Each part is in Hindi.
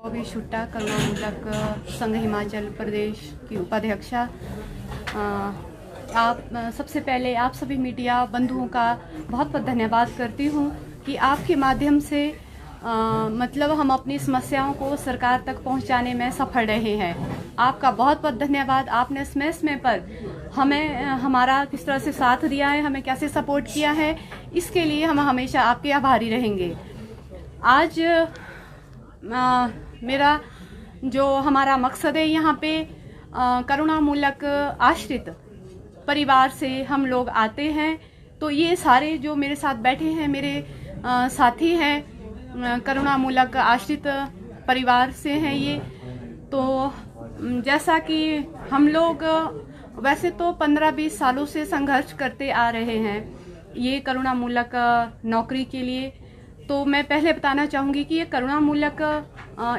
अभी शुट्टा करुणामूलक संघ हिमाचल प्रदेश की उपाध्यक्षा। आप सबसे पहले आप सभी मीडिया बंधुओं का बहुत बहुत धन्यवाद करती हूँ कि आपके माध्यम से मतलब हम अपनी समस्याओं को सरकार तक पहुँचाने में सफल रहे हैं। आपका बहुत बहुत धन्यवाद। आपने समय समय पर हमें हमारा किस तरह से साथ दिया है, हमें कैसे सपोर्ट किया है, इसके लिए हम हमेशा आपके आभारी रहेंगे। आज मेरा जो हमारा मकसद है यहाँ पे करुणामूलक आश्रित परिवार से हम लोग आते हैं। तो ये सारे जो मेरे साथ बैठे हैं मेरे साथी हैं करुणामूलक आश्रित परिवार से हैं ये। तो जैसा कि हम लोग वैसे तो 15-20 सालों से संघर्ष करते आ रहे हैं ये करुणामूलक नौकरी के लिए। तो मैं पहले बताना चाहूँगी कि ये करुणामूलक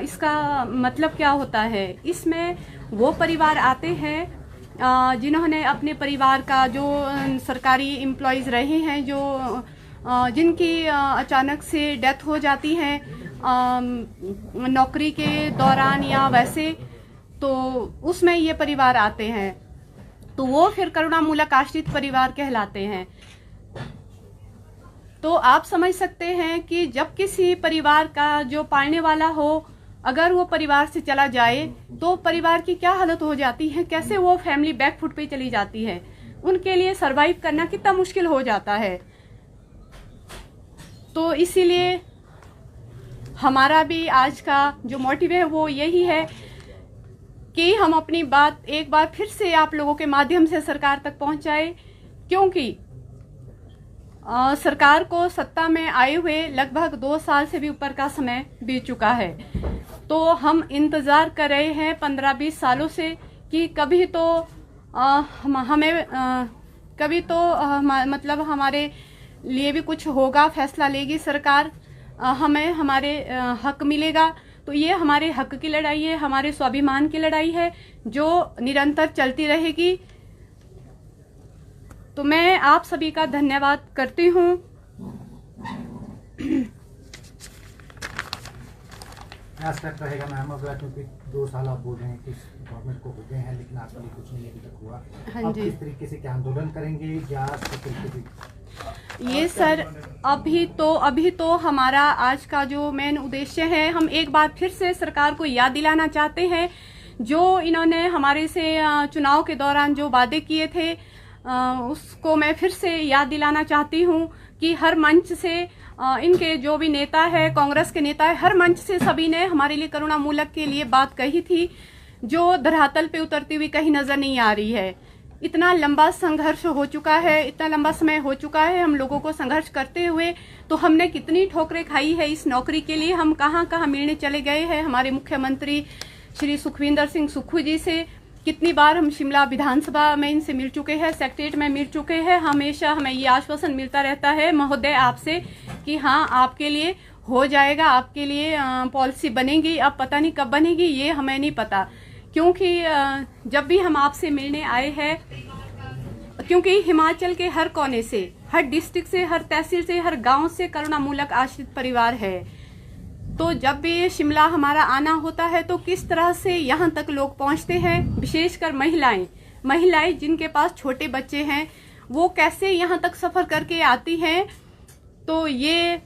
इसका मतलब क्या होता है। इसमें वो परिवार आते हैं जिन्होंने अपने परिवार का जो सरकारी एम्प्लॉयज़ रहे हैं, जो जिनकी अचानक से डेथ हो जाती है नौकरी के दौरान या वैसे, तो उसमें ये परिवार आते हैं। तो वो फिर करुणामूलक आश्रित परिवार कहलाते हैं। तो आप समझ सकते हैं कि जब किसी परिवार का जो पालने वाला हो अगर वो परिवार से चला जाए तो परिवार की क्या हालत हो जाती है, कैसे वो फैमिली बैकफुट पे चली जाती है, उनके लिए सरवाइव करना कितना मुश्किल हो जाता है। तो इसीलिए हमारा भी आज का जो मोटिव है वो यही है कि हम अपनी बात एक बार फिर से आप लोगों के माध्यम से सरकार तक पहुंचाए, क्योंकि सरकार को सत्ता में आए हुए लगभग 2 साल से भी ऊपर का समय बीत चुका है। तो हम इंतज़ार कर रहे हैं 15-20 सालों से कि कभी तो मतलब हमारे लिए भी कुछ होगा, फैसला लेगी सरकार, हमें हमारे हक मिलेगा। तो ये हमारे हक की लड़ाई है, हमारे स्वाभिमान की लड़ाई है जो निरंतर चलती रहेगी। तो मैं आप सभी का धन्यवाद करती हूँ। स्टेप रहेगा मैम अगला, क्योंकि 2 साल आप बोल रहे हैं कि गवर्नमेंट को हो गए हैं लेकिन आपके लिए कुछ नहीं अभी तक हुआ। हाँ आप जी। किस तरीके से क्या आंदोलन करेंगे या किस तरीके से? ये सर अभी तो हमारा आज का जो मेन उद्देश्य है, हम एक बार फिर से सरकार को याद दिलाना चाहते हैं जो इन्होंने हमारे से चुनाव के दौरान जो वादे किए थे उसको मैं फिर से याद दिलाना चाहती हूँ कि हर मंच से इनके जो भी नेता है, कांग्रेस के नेता है, हर मंच से सभी ने हमारे लिए करुणामूलक के लिए बात कही थी जो धरातल पे उतरती हुई कहीं नजर नहीं आ रही है। इतना लंबा संघर्ष हो चुका है, इतना लंबा समय हो चुका है हम लोगों को संघर्ष करते हुए। तो हमने कितनी ठोकरें खाई है इस नौकरी के लिए, हम कहाँ कहाँ मिलने चले गए हैं हमारे मुख्यमंत्री श्री सुखविंदर सिंह सुक्खू जी से। कितनी बार हम शिमला विधानसभा में इनसे मिल चुके हैं, सेक्रेटरीट में मिल चुके हैं। हमेशा हमें ये आश्वासन मिलता रहता है महोदय आपसे कि हाँ आपके लिए हो जाएगा, आपके लिए पॉलिसी बनेगी। अब पता नहीं कब बनेगी ये हमें नहीं पता, क्योंकि जब भी हम आपसे मिलने आए हैं, क्योंकि हिमाचल के हर कोने से, हर डिस्ट्रिक्ट से, हर तहसील से, हर गांव से करुणामूलक आश्रित परिवार है। तो जब भी शिमला हमारा आना होता है तो किस तरह से यहाँ तक लोग पहुँचते हैं, विशेषकर महिलाएं जिनके पास छोटे बच्चे हैं वो कैसे यहाँ तक सफ़र करके आती हैं। तो ये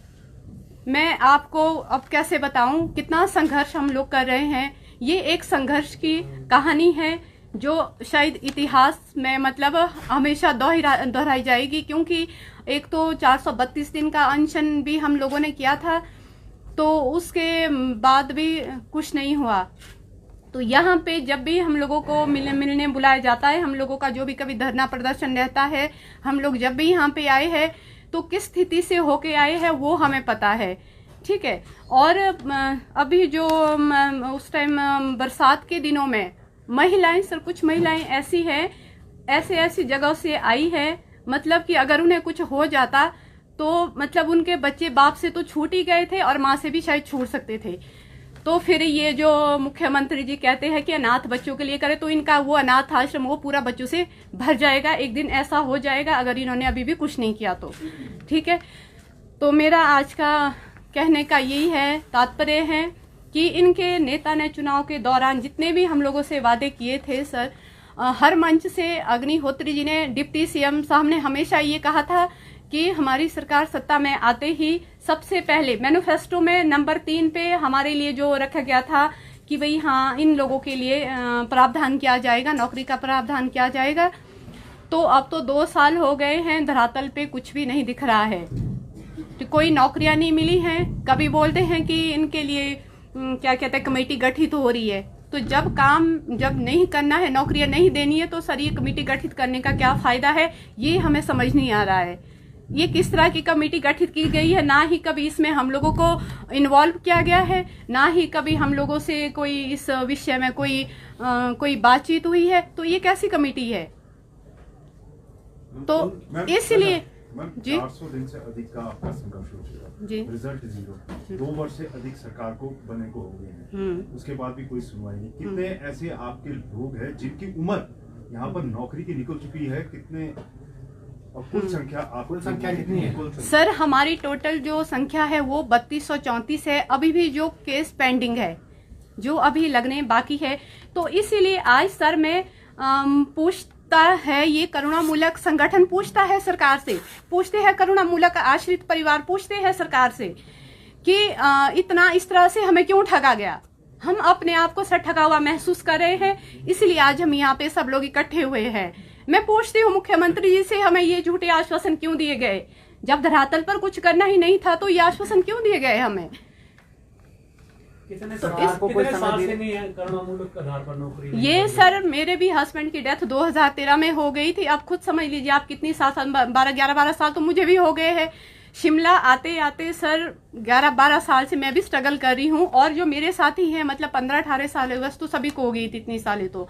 मैं आपको अब कैसे बताऊं कितना संघर्ष हम लोग कर रहे हैं। ये एक संघर्ष की कहानी है जो शायद इतिहास में मतलब हमेशा दोहराई जाएगी, क्योंकि एक तो 432 दिन का अनशन भी हम लोगों ने किया था, तो उसके बाद भी कुछ नहीं हुआ। तो यहाँ पे जब भी हम लोगों को मिलने बुलाया जाता है, हम लोगों का जो भी कभी धरना प्रदर्शन रहता है, हम लोग जब भी यहाँ पे आए हैं तो किस स्थिति से होके आए हैं वो हमें पता है, ठीक है। और अभी जो उस टाइम बरसात के दिनों में महिलाएं, सर कुछ महिलाएं ऐसी हैं, ऐसी जगह से आई है, मतलब कि अगर उन्हें कुछ हो जाता तो मतलब उनके बच्चे बाप से तो छूट ही गए थे और माँ से भी शायद छूट सकते थे। तो फिर ये जो मुख्यमंत्री जी कहते हैं कि अनाथ बच्चों के लिए करे, तो इनका वो अनाथ आश्रम वो पूरा बच्चों से भर जाएगा। एक दिन ऐसा हो जाएगा अगर इन्होंने अभी भी कुछ नहीं किया तो, ठीक है। तो मेरा आज का कहने का यही है, तात्पर्य है कि इनके नेता ने चुनाव के दौरान जितने भी हम लोगों से वादे किए थे सर, हर मंच से अग्निहोत्री जी ने, डिप्टी सीएम साहब ने हमेशा ये कहा था कि हमारी सरकार सत्ता में आते ही सबसे पहले मैनिफेस्टो में नंबर 3 पे हमारे लिए जो रखा गया था कि भाई हाँ, इन लोगों के लिए प्रावधान किया जाएगा, नौकरी का प्रावधान किया जाएगा। तो अब तो 2 साल हो गए हैं, धरातल पे कुछ भी नहीं दिख रहा है, तो कोई नौकरियां नहीं मिली हैं। कभी बोलते हैं कि इनके लिए क्या कहते हैं कमेटी गठित हो रही है, तो जब नहीं करना है, नौकरियां नहीं देनी है, तो सर ये कमेटी गठित करने का क्या फायदा है, ये हमें समझ नहीं आ रहा है। ये किस तरह की कमेटी गठित की गई है, ना ही कभी इसमें हम लोगों को इन्वॉल्व किया गया है, ना ही कभी हम लोगों से कोई इस विषय में कोई बातचीत हुई है। तो ये कैसी कमेटी है? तो इसलिए जी 400 दिन से अधिक का आपका संघर्ष हो चुका जी, रिजल्ट 0, 2 वर्ष से अधिक सरकार को बने को हो गए हैं, उसके बाद भी कोई सुनवाई नहीं। कितने ऐसे आपके लोग हैं जिनकी उम्र यहाँ पर नौकरी की निकल चुकी है, कितने और कुल संख्या कितनी है? सर हमारी टोटल जो संख्या है वो 3234 है। अभी भी जो केस पेंडिंग है, जो अभी लगने बाकी है, तो इसीलिए आज सर मैं पूछता है, ये करुणामूलक संगठन पूछता है सरकार से, पूछते हैं करुणामूलक आश्रित परिवार पूछते हैं सरकार से कि इतना इस तरह से हमें क्यों ठगा गया। हम अपने आप को सर ठगा हुआ महसूस कर रहे हैं, इसलिए आज हम यहाँ पे सब लोग इकट्ठे हुए हैं। मैं पूछती हूँ मुख्यमंत्री जी से, हमें ये झूठे आश्वासन क्यों दिए गए? जब धरातल पर कुछ करना ही नहीं था तो ये आश्वासन क्यों दिए गए हमें? कितने साल से नहीं है करुणामूलक आधार पर नौकरी? ये सर मेरे भी हस्बैंड की डेथ 2013 में हो गई थी। अब खुद समझ लीजिए आप कितनी साल, 12 साल तो मुझे भी हो गए हैं। शिमला आते आते सर 11-12 साल से मैं भी स्ट्रगल कर रही हूँ, और जो मेरे साथी हैं मतलब 15-18 साल बस, तो सभी को हो गई थी इतनी सालें। तो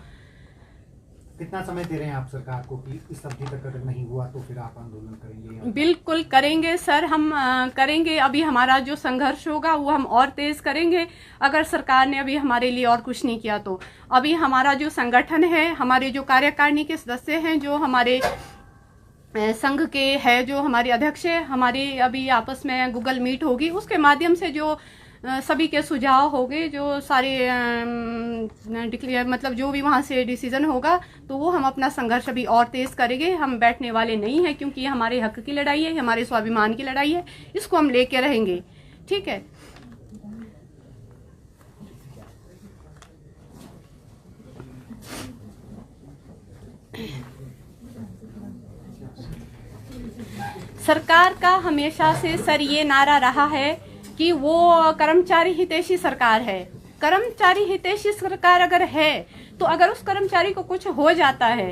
कितना समय दे रहे हैं आप सरकार को कि इस अवधि तक अगर नहीं हुआ तो फिर आप आंदोलन करेंगे? बिल्कुल करेंगे सर, हम करेंगे। अभी हमारा जो संघर्ष होगा वो हम और तेज करेंगे, अगर सरकार ने अभी हमारे लिए और कुछ नहीं किया तो। अभी हमारा जो संगठन है, हमारे जो कार्यकारिणी के सदस्य हैं, जो हमारे संघ के है, जो हमारे अध्यक्ष है, हमारी अभी आपस में गूगल मीट होगी, उसके माध्यम से जो सभी के सुझाव होंगे, जो सारे डिक्लेयर मतलब जो भी वहाँ से डिसीजन होगा, तो वो हम अपना संघर्ष अभी और तेज करेंगे। हम बैठने वाले नहीं हैं, क्योंकि ये हमारे हक की लड़ाई है, हमारे स्वाभिमान की लड़ाई है, इसको हम लेके रहेंगे। ठीक है। सरकार का हमेशा से सर ये नारा रहा है कि वो कर्मचारी हितैषी सरकार है। कर्मचारी हितैषी सरकार अगर है, तो अगर उस कर्मचारी को कुछ हो जाता है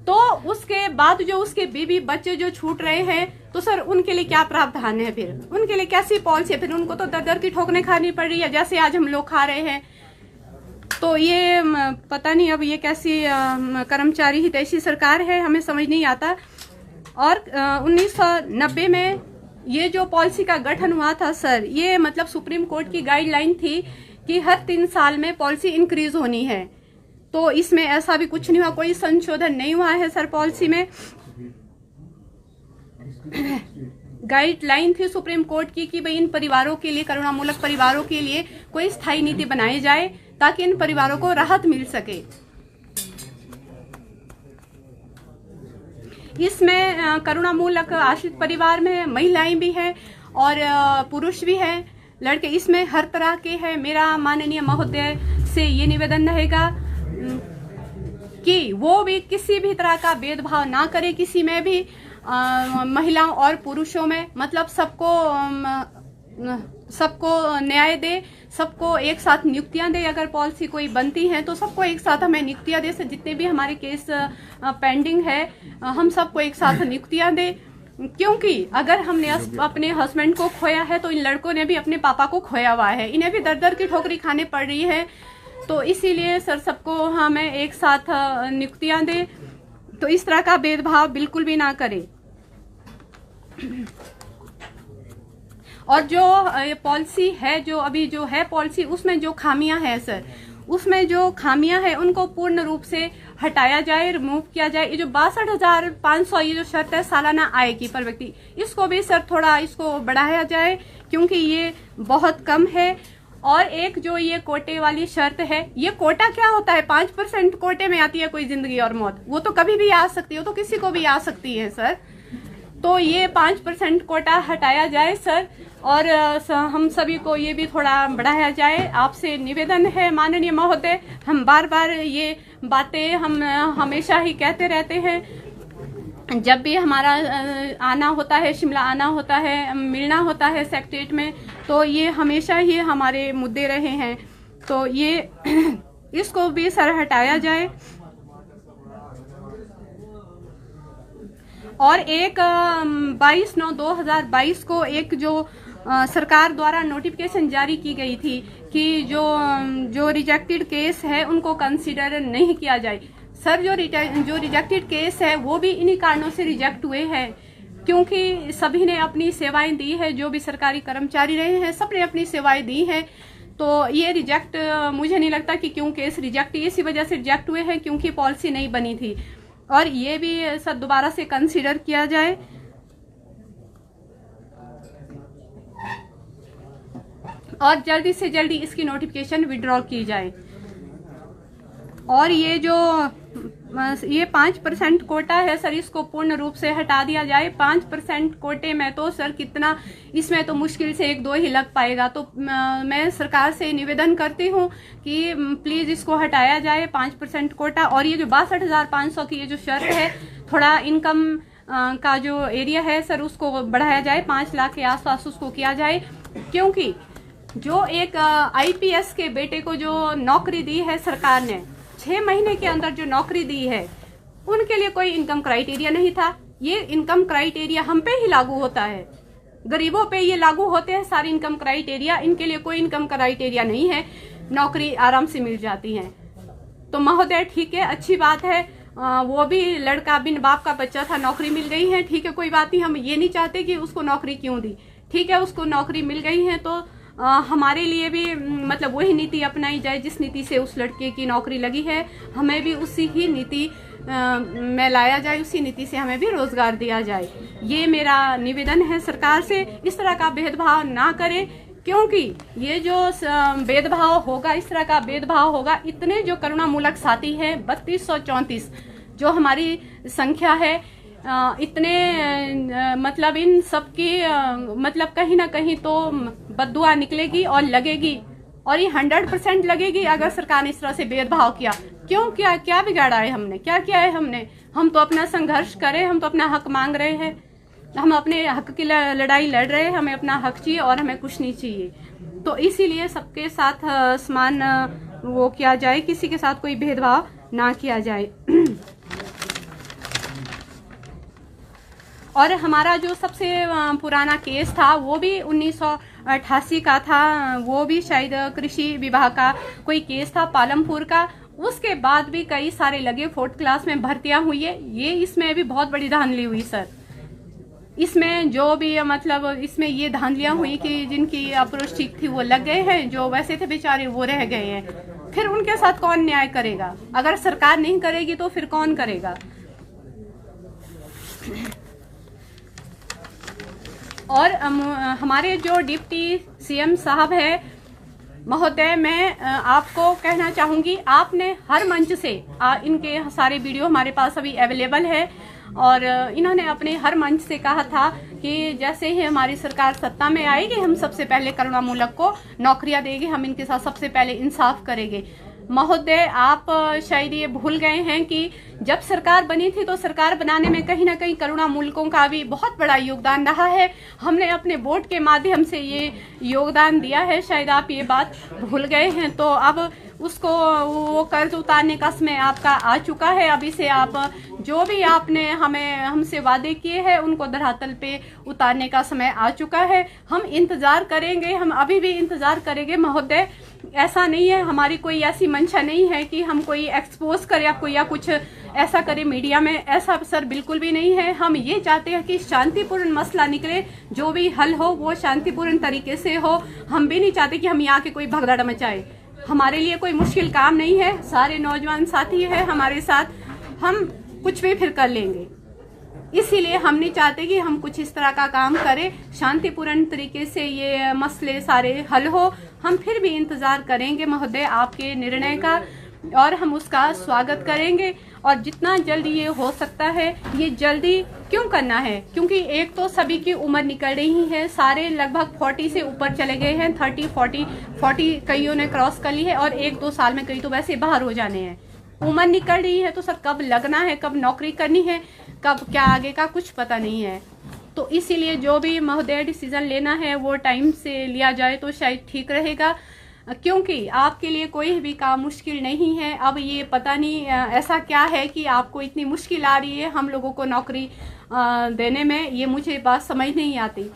तो उसके बाद जो उसके बीवी बच्चे जो छूट रहे हैं, तो सर उनके लिए क्या प्रावधान है? फिर उनके लिए कैसी पॉलिसी है? फिर उनको तो दर दर की ठोकरें खानी पड़ रही है, जैसे आज हम लोग खा रहे हैं। तो ये पता नहीं अब ये कैसी कर्मचारी हितैषी सरकार है, हमें समझ नहीं आता। और 1990 में ये जो पॉलिसी का गठन हुआ था सर, ये मतलब सुप्रीम कोर्ट की गाइडलाइन थी कि हर 3 साल में पॉलिसी इंक्रीज होनी है। तो इसमें ऐसा भी कुछ नहीं हुआ, कोई संशोधन नहीं हुआ है सर पॉलिसी में। गाइडलाइन थी सुप्रीम कोर्ट की कि भाई इन परिवारों के लिए, करुणामूलक परिवारों के लिए कोई स्थायी नीति बनाई जाए ताकि इन परिवारों को राहत मिल सके। इसमें करुणामूलक आश्रित परिवार में महिलाएं भी हैं और पुरुष भी हैं, लड़के, इसमें हर तरह के हैं। मेरा माननीय महोदय से ये निवेदन रहेगा कि वो भी किसी भी तरह का भेदभाव ना करे, किसी में भी, महिलाओं और पुरुषों में, मतलब सबको न्याय दे, सबको एक साथ नियुक्तियां दे। अगर पॉलिसी कोई बनती है तो सबको एक साथ हमें नियुक्तियां दे। जितने भी हमारे केस पेंडिंग है, हम सबको एक साथ नियुक्तियां दे, क्योंकि अगर हमने अपने हस्बैंड को खोया है तो इन लड़कों ने भी अपने पापा को खोया हुआ है, इन्हें भी दर दर की ठोकरी खाने पड़ रही है। तो इसीलिए सर सबको हमें एक साथ नियुक्तियां दे, तो इस तरह का भेदभाव बिल्कुल भी ना करे। और जो पॉलिसी है, जो अभी जो है पॉलिसी, उसमें जो खामियां हैं सर, उसमें जो खामियां हैं उनको पूर्ण रूप से हटाया जाए, रिमूव किया जाए। ये जो 62,500 ये जो शर्त है सालाना आय की पर व्यक्ति, इसको भी सर थोड़ा इसको बढ़ाया जाए, क्योंकि ये बहुत कम है। और एक जो ये कोटे वाली शर्त है, ये कोटा क्या होता है? 5% कोटे में आती है कोई जिंदगी और मौत, वो तो कभी भी आ सकती है, वो तो किसी को भी आ सकती है सर। तो ये 5% कोटा हटाया जाए सर, और हम सभी को ये भी थोड़ा बढ़ाया जाए। आपसे निवेदन है माननीय महोदय, हम बार बार ये बातें हम हमेशा ही कहते रहते हैं, जब भी हमारा आना होता है, शिमला आना होता है, मिलना होता है सेक्रेटेरिएट में, तो ये हमेशा ही हमारे मुद्दे रहे हैं। तो ये इसको भी सर हटाया जाए। और एक 22/9/2022 को एक जो सरकार द्वारा नोटिफिकेशन जारी की गई थी कि जो रिजेक्टेड केस है उनको कंसीडर नहीं किया जाए। सर जो रिजेक्टेड केस है वो भी इन्हीं कारणों से रिजेक्ट हुए हैं, क्योंकि सभी ने अपनी सेवाएं दी है, जो भी सरकारी कर्मचारी रहे हैं सबने अपनी सेवाएं दी हैं। तो ये रिजेक्ट, मुझे नहीं लगता कि क्यों केस रिजेक्ट, इसी वजह से रिजेक्ट हुए हैं क्योंकि पॉलिसी नहीं बनी थी। और ये भी सर दोबारा से कंसीडर किया जाए। और जल्दी से जल्दी इसकी नोटिफिकेशन विड्रॉ की जाए। और ये 5% कोटा है सर, इसको पूर्ण रूप से हटा दिया जाए। 5% कोटे में तो सर कितना, इसमें तो मुश्किल से 1-2 ही लग पाएगा। तो मैं सरकार से निवेदन करती हूँ कि प्लीज इसको हटाया जाए 5% कोटा। और ये जो 62,500 की ये जो शर्त है, थोड़ा इनकम का जो एरिया है सर उसको बढ़ाया जाए, 5 लाख के आसपास उसको किया जाए। क्योंकि जो एक IPS के बेटे को जो नौकरी दी है सरकार ने, 6 महीने के अंदर जो नौकरी दी है, उनके लिए कोई इनकम क्राइटेरिया नहीं था। ये इनकम क्राइटेरिया हम पे ही लागू होता है, गरीबों पे ये लागू होते हैं सारे इनकम क्राइटेरिया। इनके लिए कोई इनकम क्राइटेरिया नहीं है, नौकरी आराम से मिल जाती है। तो महोदय ठीक है, अच्छी बात है, वो भी लड़का बिन बाप का बच्चा था, नौकरी मिल गई है, ठीक है, कोई बात नहीं। हम ये नहीं चाहते कि उसको नौकरी क्यों दी, ठीक है, उसको नौकरी मिल गई है तो हमारे लिए भी मतलब वही नीति अपनाई जाए जिस नीति से उस लड़के की नौकरी लगी है, हमें भी उसी ही नीति में लाया जाए, उसी नीति से हमें भी रोजगार दिया जाए। ये मेरा निवेदन है सरकार से, इस तरह का भेदभाव ना करें, क्योंकि ये जो भेदभाव होगा, इस तरह का भेदभाव होगा, इतने जो करुणामूलक साथी है 3234 जो हमारी संख्या है, इतने मतलब इन सबकी मतलब कहीं ना कहीं तो बद्दुआ निकलेगी और लगेगी, और ये 100% लगेगी अगर सरकार ने इस तरह से भेदभाव किया। क्यों, क्या बिगाड़ा है हमने, क्या किया है हमने? हम तो अपना संघर्ष करें, हम तो अपना हक मांग रहे हैं, हम अपने हक की लड़ाई लड़ रहे हैं, हमें अपना हक चाहिए और हमें कुछ नहीं चाहिए। तो इसीलिए सबके साथ समान वो किया जाए, किसी के साथ कोई भेदभाव ना किया जाए। और हमारा जो सबसे पुराना केस था वो भी 1988 का था, वो भी शायद कृषि विभाग का कोई केस था पालमपुर का। उसके बाद भी कई सारे लगे, 4th क्लास में भर्तियां हुई है, ये इसमें भी बहुत बड़ी धांधली हुई सर। इसमें जो भी मतलब इसमें ये धांधलियां हुई कि जिनकी अप्रोच ठीक थी वो लग गए हैं, जो वैसे थे बेचारे वो रह गए हैं। फिर उनके साथ कौन न्याय करेगा? अगर सरकार नहीं करेगी तो फिर कौन करेगा? और हमारे जो डिप्टी CM साहब है महोदय, मैं आपको कहना चाहूंगी, आपने हर मंच से इनके सारे वीडियो हमारे पास अभी अवेलेबल है, और इन्होंने अपने हर मंच से कहा था कि जैसे ही हमारी सरकार सत्ता में आएगी हम सबसे पहले करुणामूलक को नौकरियां देंगे, हम इनके साथ सबसे पहले इंसाफ करेंगे। महोदय आप शायद ये भूल गए हैं कि जब सरकार बनी थी तो सरकार बनाने में कहीं ना कहीं करुणामूलकों का भी बहुत बड़ा योगदान रहा है। हमने अपने वोट के माध्यम से ये योगदान दिया है, शायद आप ये बात भूल गए हैं। तो अब उसको वो कर्ज उतारने का समय आपका आ चुका है। अभी से आप जो भी आपने हमसे वादे किए हैं उनको धरातल पे उतारने का समय आ चुका है। हम इंतजार करेंगे, हम अभी भी इंतजार करेंगे महोदय। ऐसा नहीं है, हमारी कोई ऐसी मंशा नहीं है कि हम कोई एक्सपोज करें आपको या कुछ ऐसा करें मीडिया में, ऐसा सर बिल्कुल भी नहीं है। हम ये चाहते हैं कि शांतिपूर्ण मसला निकले, जो भी हल हो वो शांतिपूर्ण तरीके से हो। हम भी नहीं चाहते कि हम यहाँ के कोई भगदड़ मचाए। हमारे लिए कोई मुश्किल काम नहीं है, सारे नौजवान साथी है हमारे साथ, हम कुछ भी फिर कर लेंगे। इसीलिए हम नहीं चाहते कि हम कुछ इस तरह का काम करें, शांतिपूर्ण तरीके से ये मसले सारे हल हो। हम फिर भी इंतज़ार करेंगे महोदय आपके निर्णय का, और हम उसका स्वागत करेंगे। और जितना जल्दी ये हो सकता है, ये जल्दी क्यों करना है, क्योंकि एक तो सभी की उम्र निकल रही है, सारे लगभग 40 से ऊपर चले गए हैं, 30, 40 कईयों ने क्रॉस कर ली है, और 1-2 साल में कई तो वैसे बाहर हो जाने हैं। उम्र निकल रही है तो सर कब लगना है, कब नौकरी करनी है, कब क्या आगे का कुछ पता नहीं है। तो इसीलिए जो भी महोदय डिसीजन लेना है वो टाइम से लिया जाए तो शायद ठीक रहेगा, क्योंकि आपके लिए कोई भी काम मुश्किल नहीं है। अब ये पता नहीं ऐसा क्या है कि आपको इतनी मुश्किल आ रही है हम लोगों को नौकरी देने में, ये मुझे बात समझ नहीं आती।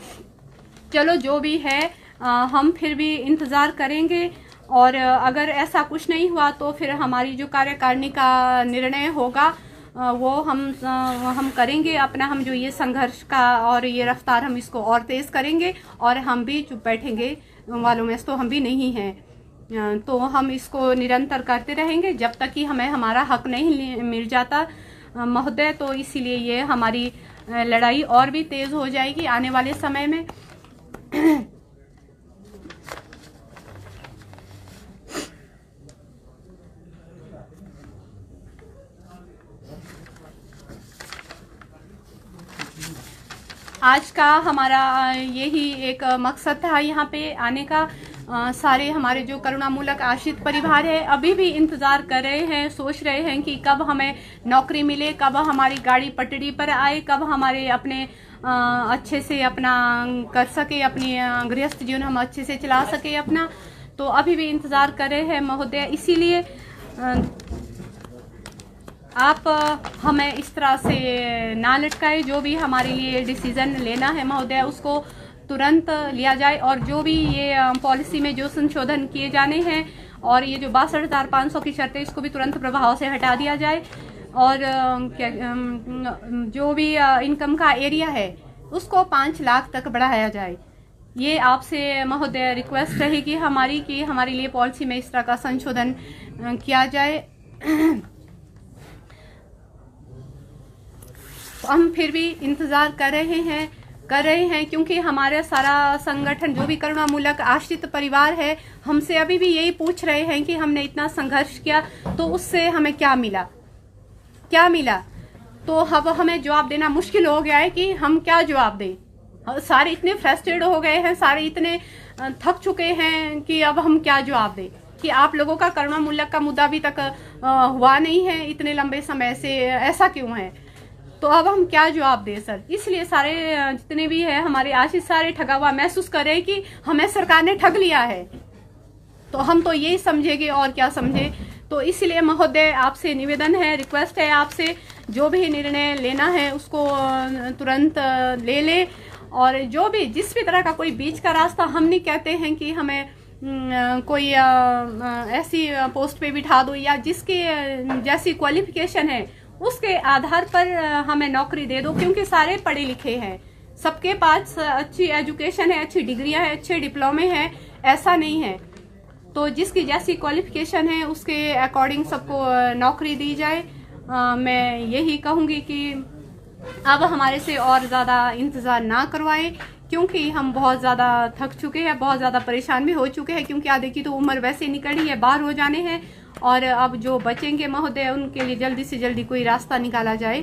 चलो जो भी है हम फिर भी इंतज़ार करेंगे, और अगर ऐसा कुछ नहीं हुआ तो फिर हमारी जो कार्यकारिणी का निर्णय होगा वो हम करेंगे अपना, हम जो ये संघर्ष का और ये रफ्तार हम इसको और तेज़ करेंगे, और हम भी चुप बैठेंगे वालों में तो हम भी नहीं हैं। तो हम इसको निरंतर करते रहेंगे जब तक कि हमें हमारा हक नहीं मिल जाता महोदय। तो इसीलिए ये हमारी लड़ाई और भी तेज़ हो जाएगी आने वाले समय में। आज का हमारा यही एक मकसद था यहाँ पे आने का। सारे हमारे जो करुणामूलक आश्रित परिवार है अभी भी इंतज़ार कर रहे हैं, सोच रहे हैं कि कब हमें नौकरी मिले, कब हमारी गाड़ी पटरी पर आए, कब हमारे अपने अच्छे से अपना कर सके, अपनी गृहस्थ जीवन हम अच्छे से चला सके अपना। तो अभी भी इंतज़ार कर रहे हैं महोदय। इसीलिए आप हमें इस तरह से ना लटकाए, जो भी हमारे लिए डिसीज़न लेना है महोदय उसको तुरंत लिया जाए, और जो भी ये पॉलिसी में जो संशोधन किए जाने हैं और ये जो 62,500 की शर्तें इसको भी तुरंत प्रभाव से हटा दिया जाए, और जो भी इनकम का एरिया है उसको 5 लाख तक बढ़ाया जाए। ये आपसे महोदय रिक्वेस्ट रहेगी हमारी कि हमारे लिए पॉलिसी में इस तरह का संशोधन किया जाए। हम फिर भी इंतज़ार कर रहे हैं क्योंकि हमारा सारा संगठन जो भी करुणामूलक आश्रित परिवार है हमसे अभी भी यही पूछ रहे हैं कि हमने इतना संघर्ष किया तो उससे हमें क्या मिला। तो अब हमें जवाब देना मुश्किल हो गया है कि हम क्या जवाब दें। सारे इतने फ्रस्ट्रेट हो गए हैं, सारे इतने थक चुके हैं कि अब हम क्या जवाब दें कि आप लोगों का करुणामूलक का मुद्दा अभी तक हुआ नहीं है इतने लंबे समय से, ऐसा क्यों है। तो अब हम क्या जवाब दें सर। इसलिए सारे जितने भी है हमारे आशीष सारे ठगा हुआ महसूस कर रहे हैं कि हमें सरकार ने ठग लिया है। तो हम तो यही समझेंगे और क्या समझे। तो इसलिए महोदय आपसे निवेदन है, रिक्वेस्ट है आपसे, जो भी निर्णय लेना है उसको तुरंत ले और जो भी जिस भी तरह का कोई बीच का रास्ता, हम नहीं कहते हैं कि हमें कोई ऐसी पोस्ट पे बिठा दो या जिसकी जैसी क्वालिफिकेशन है उसके आधार पर हमें नौकरी दे दो, क्योंकि सारे पढ़े लिखे हैं, सबके पास अच्छी एजुकेशन है, अच्छी डिग्रियां हैं, अच्छे डिप्लोमे हैं, ऐसा नहीं है। तो जिसकी जैसी क्वालिफिकेशन है उसके अकॉर्डिंग सबको नौकरी दी जाए। मैं यही कहूँगी कि अब हमारे से और ज़्यादा इंतज़ार ना करवाएं, क्योंकि हम बहुत ज़्यादा थक चुके हैं, बहुत ज़्यादा परेशान भी हो चुके हैं, क्योंकि आधे की तो उम्र वैसे निकल रही है, बाहर हो जाने हैं। और अब जो बचेंगे महोदय उनके लिए जल्दी से जल्दी कोई रास्ता निकाला जाए।